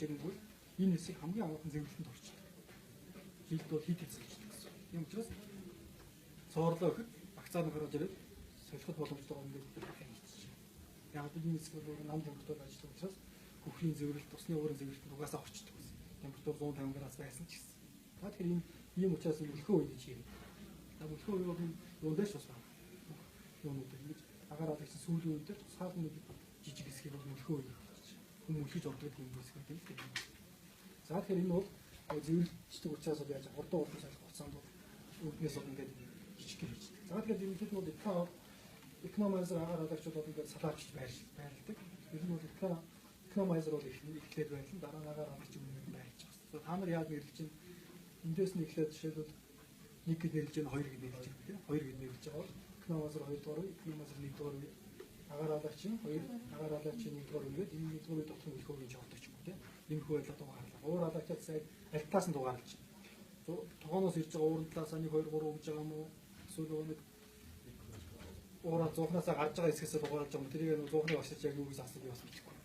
ирэнгүүт энэ хэсэг хамгийн анхны зөвлөлтөнд орчихдог. Жилд бол хит хэзээ гэсэн. Тийм учраас цоорлоо гэхэд вакцины гаргаж ирээд солиход боломжтой юм гэдэг хэлчихсэн. Яг л энэ хэсэг бол нам температур ажиллах учраас хөхрийн зэврэлт, усны уурын зэврэлт угаасаа орчдөг гэсэн. Температур 150 градус байсан ч гэсэн. Тэгэхээр ийм учраас өлхөө үед чинь. Өлхөө үед бол юундаш бас байна. Юунууд ингэж агаар алагч сүүлийн үед цаал нэг жижиг хэсгийг бол өлхөө үед хүмүүс өлхөж ордог юм хэсэг тийм үү. За тэгэхээр энэ бол зэвэрлэгчдэг учраас яаж хурдан салах хугацаанд өвднээс бол ингээд жижиг хийдэг. За тэгэхээр ерөнхийд нь экономайзер агаар алагчууд бол ингээд салаачж байрладаг. Ер нь бол экономайзер бол эхлээд байлаа. Дараа нь агаар алагч өмнө нь байж байгаа. Та нар яаж нэрлэж чинь эндээс нь эхлээд жишээлбэл 1 гэд нэрлэж байна, 2 гэд нэрлэж байна тийм. 2 гэд нэрлэж байгаа бол экономайзер 2 дугаар үе, экономайзер 1 дугаар үе, агаар алагч 2, агаар алагч 1 дугаар үегээд энэ 1 дугаар үе дотор өлхөөгийн жавдаг ч юм уу тийм. Иймэрхүү байдлаар дугаарлаа. Уур алагчаас сая аль талаас нь дугаарлаж байна. Тогооноос ирж байгаа уурын талаас 1 2 3 гэж байгаа юм уу? Эсвэл нэг уураа зуухнаасаа гарч байгаа хэсгээс дугаарлаж байгаа юм. Тэрийг зуухны багшиж яг юу гэж асууж би бас мэдэхгүй.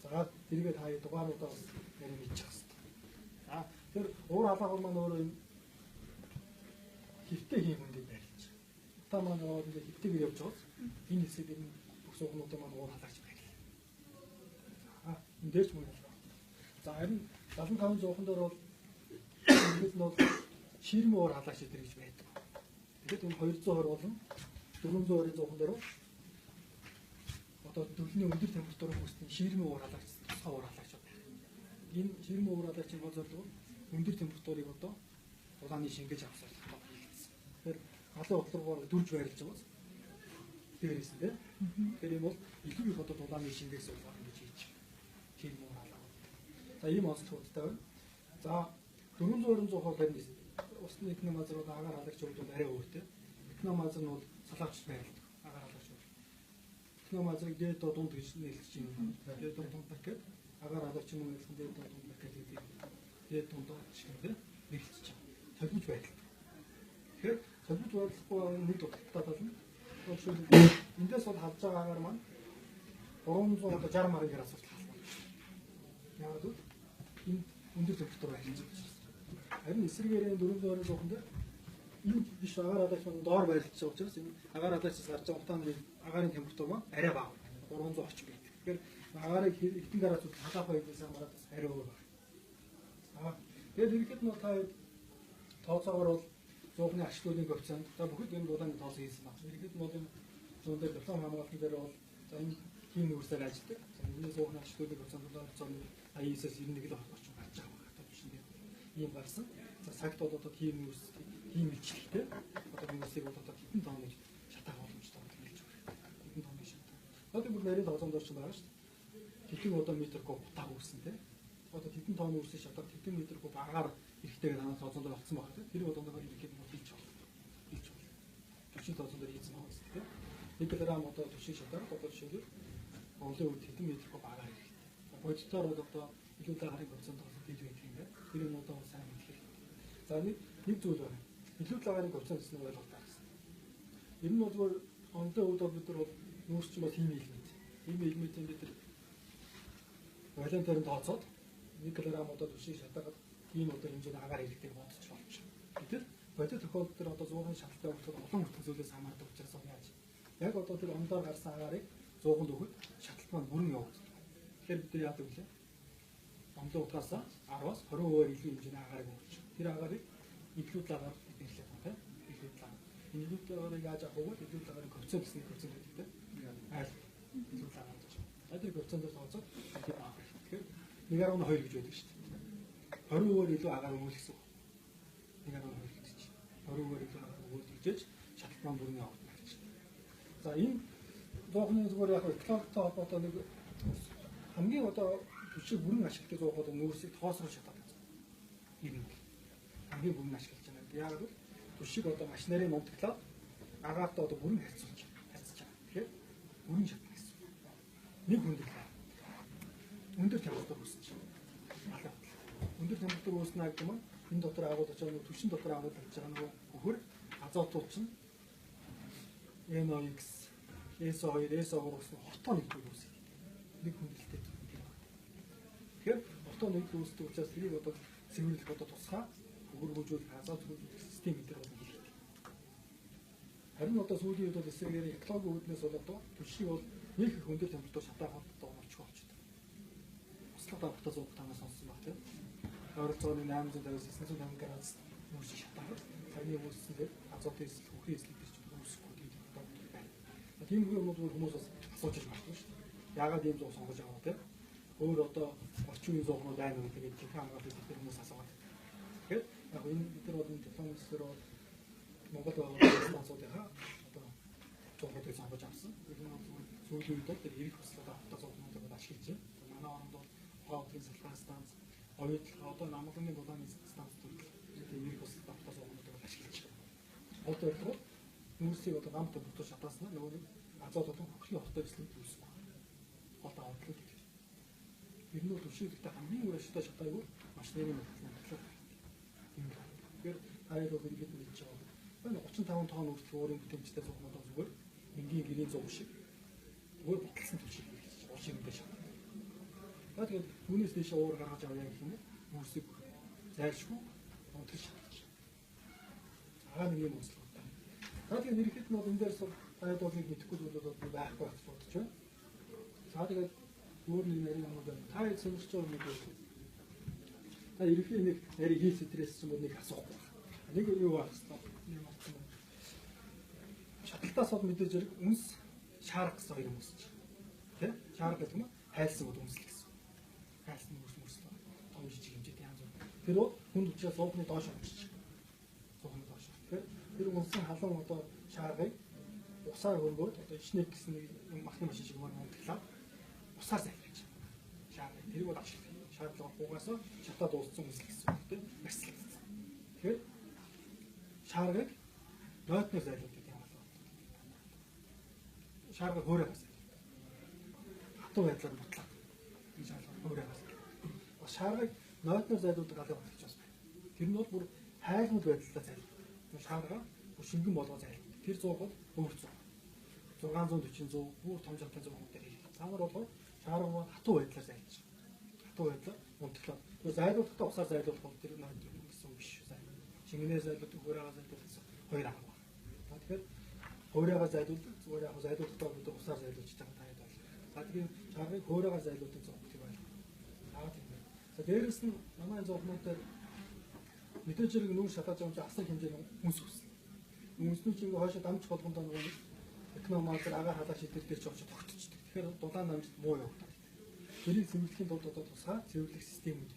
За тэрийгээ та дугааруудаа бас ярих мэдчих хэвээр. За тэр уур халаагаар маань өөрөө юм хөвтэй хийх үндэ байлж. Та маань ороод ингэ хөвтэйгээр явж байгаа. Энэ хэсэг энэ бүх суухнуудаа маань уур халаагч байлаа. За энэ дээрч мөн байна. За харин 75 зуухан дээр бол бид нь ширмэ уур халаагч гэдэг гэж байдаг. Тэгэхэд энэ 220 болон 420 зуухан дээр одоо дөлний өндөр температурын хүсний ширмэ уур халаагч тусгай уур халаагч байна. Энэ ширмэ уур халаагчийн гол зорилго өндөр температурыг одоо улааны шингэж авсаар хийгдсэн. Тэгэхээр галын утлуугаар дүрж байрлаж байгаа. Дээрээс нь тийм. Тэгэхээр юм бол илүү их одоо улааны шингээс улаан гэж хийж ширмэ уур халаач. За ийм онцлогтой байна. За 420 зуухаар байна. Усны экономайзер бол агаар халагчууд бол арай өөр тийм. Экономайзер нь бол салаачд байрладаг. Агаар халагчууд. Экономайзерыг дээд дунд гэж нэрлэж байна. Дээд дунд пакет, агаар халагч юм нэрлэх дээд дунд пакет гэдэг. Дээд дунд шиг тийм нэрлэж байна. Солиуч байдал. Тэгэхээр солиуч байдлахгүй нэг дутагдаад байна. Жишээлбэл эндээс бол халж байгаа агаар маань 360 марын градусаар халах. Яг л энэ өндөр температур байлж байгаа. Харин эсрэгээрээ 420 зуухан дээр энэ биш агаар халагч маань доор байрлаж байгаа учраас энэ агаар халагчаас гарч байгаа утааны агаарын температур маань арай бага. 300 орчим байдаг. Тэгэхээр агаарыг хэдэн градусаар халаах байдлаас хамаарат арай өөр байна. Тэгээд ерөнхийд нь та тооцоогоор бол зуухны ашиглуулын коэффициент та бүхэд энэ дулааны тоос хийсэн байна. Ерөнхийд нь бол энэ зуун дээр диплом хамгаалалтын дээр бол за энэ тийм нүүрсээр ажилладаг. Энэ зуухны ашиглуулын коэффициент бол 89-аас 91 л орчим гарч байгаа байна. Одоо биш нэ. Ийм гарсан. За цагт бол одоо тийм нүүрс тийм илчлэгтэй. Одоо нүүрсийг бол одоо хэдэн тонн гэж шатаах боломжтой хэлж байна. Хэдэн тонн гэж шатаа. Одоо бүр нарийн тооцоонд орчин байгаа шүү дээ. Хэдэн одоо метр куб утаа үүсэн тийм. Одоо хэдэн тонн үүсэж шатаад хэдэн метр куб агаар эрэхтэйгээ танаа тооцоонд олцсон байна тийм. Тэр бол одоо ирэхэд нь хийж болно. Хийж болно. Төчийн тооцоонд хийсэн байгаа юм тийм. 1 грамм одоо төчийн шатаар одоо жишээлбэл онлын үед хэдэн метр куб агаар эрэхтэй. Бодитоор бол одоо илүү лагарын процент олох гэж байдаг юм байна. Тэр нь одоо сайн мэдэх. За нэг зүйл байна. Илүү лагарын процент гэсэн нь ойлголт байна. Ер нь бол онлын үед бид нар бол нүүрсч бас хими элемент. Хими элементийн бид нар валентаар тооцоод 1 грамм одоо төчийн шатаагаад ийм одоо хэмжээний агаар эрэхтэйг бодож болж байна. Гэтэл бодит тохиолдолд тэр одоо 100-ын шалтгаан өгөхөд олон бүтэн зүйлээс хамаардаг учраас яаж. Яг одоо тэр ондоор гарсан агаарыг 100-нд өгөхөд шаталт маань бүрэн явагддаг. Тэгэхээр бид нар яадаг вэ? Онлын утгаас 10-аас 20% илүү хэмжээний агаарыг өгч. Тэр агаарыг илүү лагаар нэрлэх юм тийм. Илүү лаг. Энэ илүү лагаарыг яаж авах вэ? Илүү лагарын коэффициент гэсэн коэффициент гэдэг тийм. Айл илүү лагаар гэж. Тэр коэффициентээр тооцоод тийм авах. Тэгэхээр 1.2 гэж байдаг шүү дээ. 20% илүү агаар өгөх гэсэн. 1.2 гэж. 20% илүү агаар өгөх гэж шалтгаан бүрэн явагдана гэж. За энэ зоохны зүгээр яг экологтой холбоотой нэг хамгийн одоо төчиг бүрэн ашиглаж байгаа одоо нүүрсийг тоосрол шатаад байна. Ийм хамгийн бүрэн ашиглаж байна. Яг л төчиг одоо машинарын мундаглаад агаартай одоо бүрэн харьцуулж байгаа. Тэгэхээр бүрэн шатна гэсэн. Нэг хүндэглээ. Өндөр температур үүсэж байна. Өндөр температур үүснэ гэдэг нь энэ дотор агуулж байгаа түвшин дотор агуулж байгаа нөгөө хөхөр азотууд чинь NOx, SO2, SO3 гэсэн хотоо нэгдүгээр үүсгэж нэг хүндрэлтэй. Тэгэхээр хотоо нэгдэл үүсдэг учраас тэрийг одоо цэвэрлэх одоо тусгай хөргөжүүлэх азот хөргөжүүлэх систем гэдэг бол хэрэгтэй. Харин одоо сүүлийн үед бол эсрэгээр экологийн үүднээс бол одоо түлшийг бол нэг их өндөр температур шатаахад одоо оновчгүй болчихдог. Услах давхтаа зуух танаас сонссон баг тийм. Ойролцоогоор 850-950 градус үүсэж шатаахад цагны үүссэн дээр азотын эсрэг хөхрийн эсрэг гэж үүсэхгүй гэдэг одоо байна. Тийм хүмүүс хүмүүс бас асууж байгаа шүү дээ. Яагаад ийм зов сонгож байгаа вэ тийм? Өөр одоо орчин үеийн зовнууд байна уу гэдэг чинь хамгаалах хэрэгтэй хүмүүс асуугаад. Тэгэхээр яг энэ бид нар бол энэ дипломатсээр бол Монгол станцуудынхаа одоо зовнуудыг сонгож авсан. Энэ бол сүүлийн үед бол ирэх хүслээр автаа зовнуудыг ашиглаж байна. Манай оронд бол хавдрын салбарын станц, оюутлах одоо намлагын дулааны станц төрөл ирэх хүслээр автаа зовнуудыг ашиглаж байна. Одоо бол хүмүүсийг одоо гамт бутуу шатаасна нөгөө нэг азот болон хөхрийн хортой эслэг үүсэхгүй. Гол аваад л гэдэг. Ер нь бол төвшөлтөд хамгийн их ашигтай шатаагүй маш нэрийн бодлоо. Тэгэхээр таяр бол ингэж мэдж байгаа. Энэ 35 тонн хүртэл өөрийн бүтэмжтэй зургууд зүгээр энгийн гэрийн зураг шиг зүгээр баталсан төвшил хийж уушиг мэдээж шатаа. Тэгээд түүнээс дэше уур гаргаж авъя гэх юм уу? Үүсэг зайлшгүй унтаж шатаж. Нэг юм үзлээ. Тэгээд ерөнхийд нь бол энэ дээрс таяр болыг мэдэхгүй зүйл бол байхгүй гэж бодож байна. Тэгээд өөр нэг нарийн юм байна. Та яг сонирхож байгаа юм уу? Та ерөнхийдөө нэг нарийн хийх стресс ч юм уу нэг асуухгүй байна. Нэг юу байх вэ? Шаталтаас бол мэдээж хэрэг үнс шаарах гэсэн хоёр хүмүүс чинь. Тэ? Шаарах гэдэг нь хайлсан бол үнсэл гэсэн. Хайлсан мөрс том жижиг хэмжээтэй янз бүр. Тэр бол хүнд учраас уухны доош орчих. Уухны доош. Тэгэхээр тэр үнсэн халуун одоо шааргыг усаар хөргөөд одоо ичнэг гэсэн нэг махны машин шиг мөрөмтлээ. Усаар зайлгаж. Шааргыг тэрийг бол ашиглах. Шаардлага хугаас шатаа дууссан үнсэл гэсэн үг тийм. Тэгэхээр шааргыг нойтноор зайлуулдаг юм байна. Шааргыг хөөрэ хасаа. Хатуу байдлаар бутлаа. Энэ шааргыг хөөрэ хасаа. Шааргыг нойтноор зайлуулдаг алга болох гэж байна. Тэр нь бол бүр хайлмал байдлаар зайлуулдаг. Шааргаа бүр шингэн болгоо зайлуулдаг. Тэр зууг бол өөр зууг. 640 зууг бүр том жамтай зууг дээр хийх. Цаамар болгоо шаарга бол хатуу байдлаар зайлуулж. Хатуу байдлаар унтглаа. Тэр зайлуулахдаа усаар зайлуулах бол тэр нойтноор гэсэн үг биш. Шингэнээс зайлуулдаг, хуурайгаа зайлуулдаг хоёр арга байна. Тэгэхээр хуурайгаа зайлуулдаг, зүгээр яг зайлуулахдаа бид усаар зайлуулж байгаа таад байна. Тэгэхээр шааргыг хуурайгаа зайлуулдаг зов гэх юм байна. За дээрэс нь манай зовнууд дээр мэдээж хэрэг нүүр шатааж байгаа юм асар хэмжээний үнс үүснэ. Үнснүүд чинь хойшоо дамж болгонд нөгөө экономикээр агаар халаа шийдэл дээр ч очиж тогтчихдаг. Тэгэхээр дулаан дамжид муу явагдав. Тэрийг цэвэрлэхийн тулд одоо тусгай цэвэрлэх системүүд.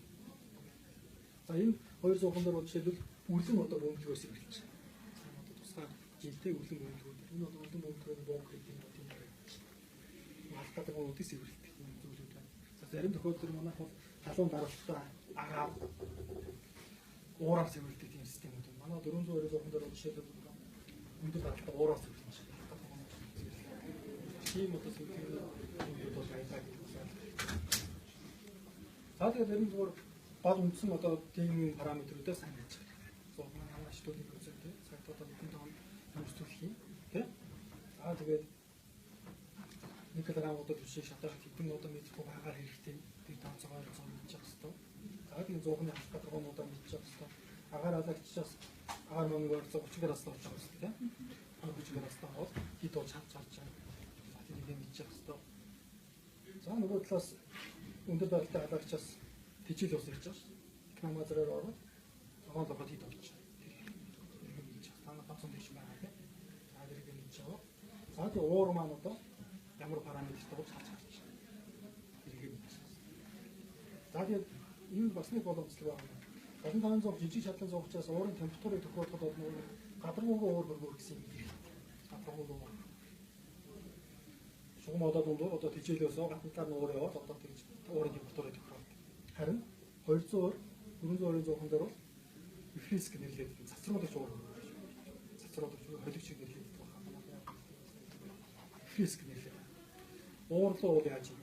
За энэ 200 дээр жишээлбэл үрлэн одоо бөмбөлгөөс ирүүлж байна. Одоо тусгай жилтэй үрлэн бөмбөлгүүд. Энэ одоо үрлэн бөмбөлгөөний бомб гэдэг юм байна. Малтай гонуудыг цэвэрлэдэг юм зүйлүүд байна. За зарим тохиолдолд манайх бол халуун дараалтаа агаа уураар цэвэрлэдэг юм системүүд байна. Манай 400-200 дээр жишээлбэл өндөр дараалтаа уураар цэвэрлэж байна. Тийм одоо цэвэрлэдэг юм бол байдаг. За тэгээд энэ зүгээр бод үндсэн одоо тийм параметруудаас хангаж байгаа. Зов манай ашлуулын процент цагтаа нэгэн тоо нэмэгдүүлэх юм тий. Тэгээд 1 кг-д түшиг шатаах хэдэн одоо мэдхгүй байгаа хэрэгтэй. Тэгээд тооцоогоор мэдчих хэвээр. Тэгээд энэ 100-ны хатгоонуудаа мэдчих хэвээр. Агаар алагчаас агаар номгоор 30 градус болж байгаа юм тий. 30 градустай бол хит бол чад чад чад. Тэрийг мэдчих хэвээр. За нөгөө талаас өндөр даралтай халагчаас тижил ус ирж байгаа шүү. Экономазраар ороод цагаан логод хит болж байгаа. Тэр мэдчих. Танаа бацсан дэш байгаа тийм. За тэрийг мэдчих аваа. За тэгээ уур маань одоо ямар параметртэй болж харж байгаа. Тэрийг мэдчих. За тэгээ энэ бас нэг боломжтой байна. 7500 жижиг шатлан зургачаас уурын температурыг тохиолдоход бол нөгөө гадаргуугаа уур хөргөх гэсэн юм байна. Гадаргуугаа шугам одоо тижээлөөс гатантаар нуур яваад одоо тэгж уурын температурыг тохиолдог. Харин 200-оор 400-ын дээр бол рефреск нэрлээд цацруулагч уур цацруулагч холиг шиг нэрлээд байна. Рефреск нэрлээд. Уурлуу уул яаж юм?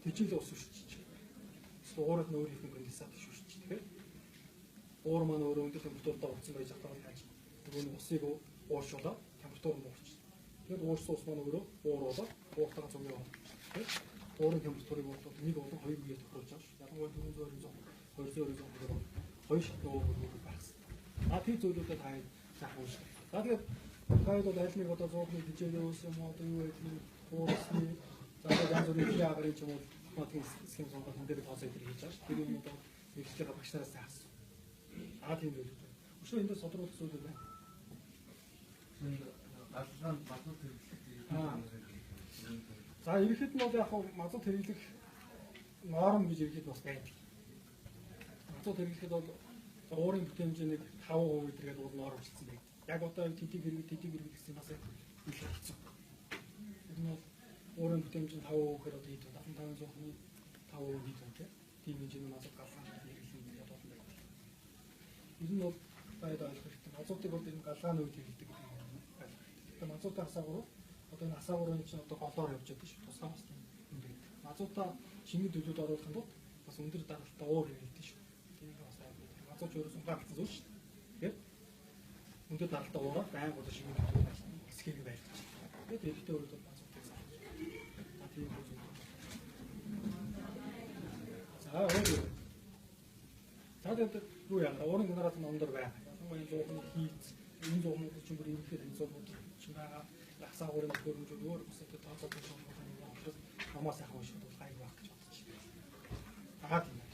Тижээл ус шүшиж. Уурын өөрийнх нь конденсат шүшиж. Тэгэхээр уур маань өөрөө өндөр температуртаа уцсан байж байгаа яаж юм? Нөгөө усыг ууршуулаад температур нь уурч. Тэгээд уурсан ус маань өөрөө уур болоод ууртайгаа зүг яваа. уурын температурыг бол нэг болон 2 үеэр тохируулж байгаа шүү. Ялангуяа 400 200 хоёр шатны уур хөрвүүг байх хэрэгтэй. Тэр зүйлүүдэд хаяа сайхан уншдаг. За тэгээд хаяад бол аль нэг одоо зоохны дижээс юм уу одоо юу гэдэг уурсны за янз бүрийн хий агарын ч юм уу математикийн схем сонгох энэ дээр тооцоо хийж байгаа шүү. Тэр юм одоо ихтэй багш нараас хаасан. Тийм зүйл. Өшөө энэ дээр содруулах зүйл байна. Галлаан мазут хэрэглэх. За ерхэд нь бол яг мазут хэрэглэх норм гэж ерхэд бас байдаг. Мазут хэрэглэхэд бол уурын бүтээмжийн нэг 5% гэдгээр бол нормчлсан байдаг. Яг одоо тэдийг хэрэглэх гэсэн бас их хэцүү. Энэ бол уурын бүтээмжийн 5% гэхээр одоо хэд вэ? 7500-ны 5% хэд вэ? Тийм хэмжээний мазут галлаан хэрэглэх нь одоо байна. Энэ нь бол байд ойлгох хэрэгтэй. Мазутыг бол энэ галлааны үед хэрэглэдэг гэдэг юм байна. Тэгэхээр мазутаа асаагур одоо энэ асаагурын чинь одоо голоор явж байгаа шүү. Тусгай бас юм байна. Мазутаа шингэн төлөвлөлд оруулахын тулд бас өндөр даралтай уур хэрэглэдэг шүү. Тийм бас мазут өөрөөс угаалцсан зүйл шүү. Тэгэхээр өндөр даралтай уураар байнга одоо шингэн төлөвлөлд хэсгийг байлгаж. Тэгээд хэрэгтэй өөрөөр мазутыг зааж. Тийм зүйл. За өөр. Тэгээд юу яа уурын генератор номдор байна. Энэ зуухны хийц, энэ зуухны чинь бүр ирэхээр энэ зуухны чинь байгаа асаагурын төхөөрөмжүүд өөр бүсэд тооцоолж байгаа юм байна. Намаас ахын шиг бол гайг байх гэж бодож байна. Тийм.